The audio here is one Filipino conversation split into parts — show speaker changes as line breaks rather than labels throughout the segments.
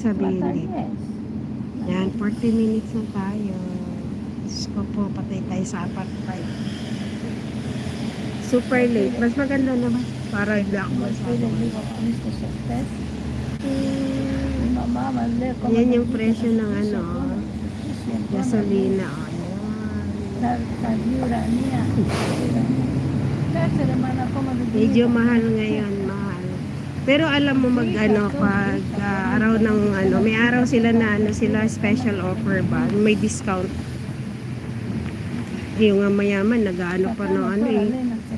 Sabihin din. Yan, 40 minutes na tayo. Diyos ko po, patay tayo sa apartheid. Super late. Mas maganda naman. Para hindi ako masyado. Yan yung presyo ng ano, gasolina. Medyo mahal ngayon, mahal. Pero alam mo pag araw ng may araw sila na sila special offer ba, may discount. Yung mayaman nag-ano pa ng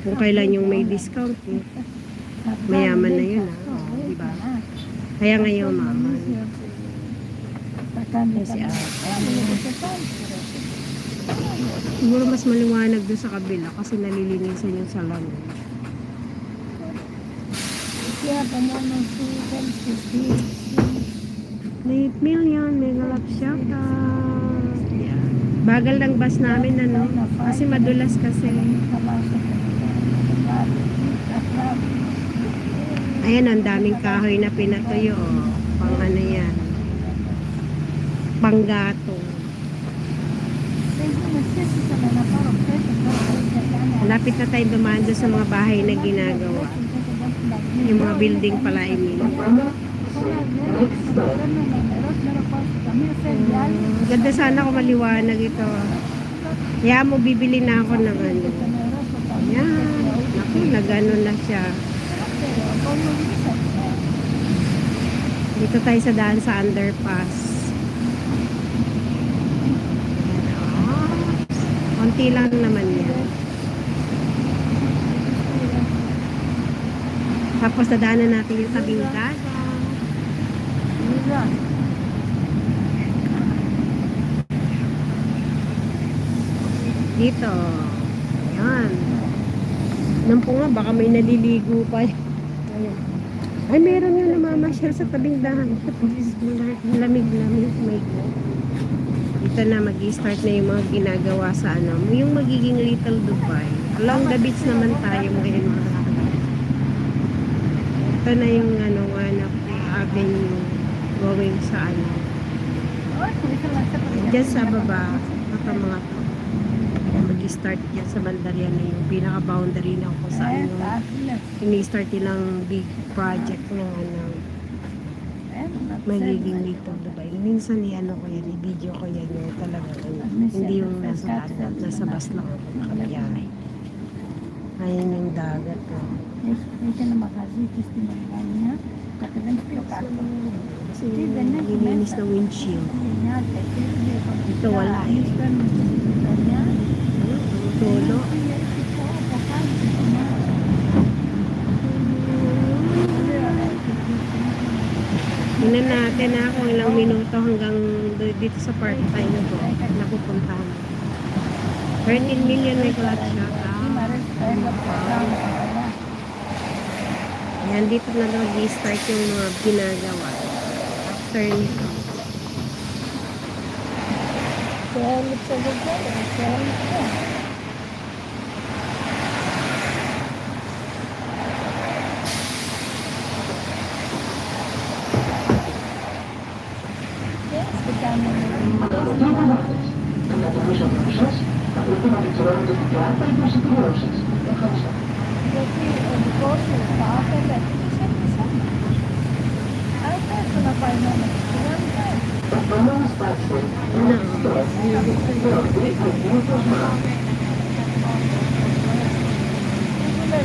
kung kailan yung may discount mayaman na yun diba? Kaya ngayon mama siguro mas maliwanag doon sa kabila kasi nalilinisan yung salon. Late million, mega love shout out. Yeah. Bagal ng bus namin kasi madulas kasi. Ayan, ang daming kahoy na pinatuyo. Pang ano yan. Panggato. Lapit na tayo dumaan doon sa mga bahay na ginagawa. Yung mga building pala ganda sana kung maliwanag ito. Kaya mo bibili na ako ng yan. Naku, nag-ano na siya. Dito tayo sa daan sa underpass. Konti lang naman yan. Tapos nadaanan natin yung tabing dagat. Dito. Ayan. Nampo nga, baka may naliligo pa. Ay, meron yung namamasyal sa tabing dagat. Lamig-lamig. Dito na mag-i-start na yung mga ginagawa sa yung magiging Little Dubai. Along the beach naman tayo ngayon mga. Ito na yung avenue going sa Diyan sa baba, ito mga to. Mag-start dyan sa Bandaria na yung pinaka-boundary ng kung saan yung ini-start nilang big project ng magiging Little Dubai. Minsan ko yan, i-video ko yan yung talaga hindi yung nasa bus lang ako nakabiyahe. Ayan yung dagat Gilinis na windshield. Ito wala tulo. Tingnan natin kung ilang minuto hanggang dito sa part tayo na pupuntahan. 13 million may clutch siya. Yan, dito na mag-i-start yung mga ginagawa. After nito.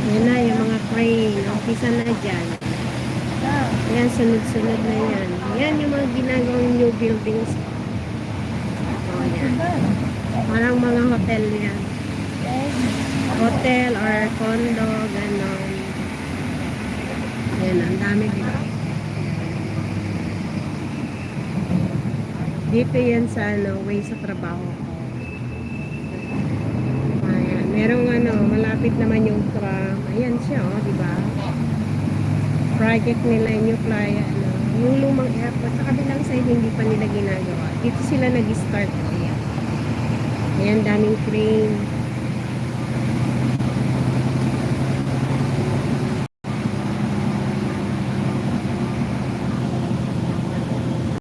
Yan na yung mga crane. Umpisa na dyan. Yan, sunod-sunod na yan. Yan yung mga ginagawang new buildings. Yan. Parang mga hotel yan. Hotel or condo, gano'n. Yan, ang dami dito. Dito yan sa way sa trabaho ko. Ayan, merong malapit naman yung tram. Ayan siya, di ba? Project nila yung New Playa, yung lumang airport. Sa kabilang side, hindi pa nila ginagawa. Dito sila nag-start. Ayan, daming crane.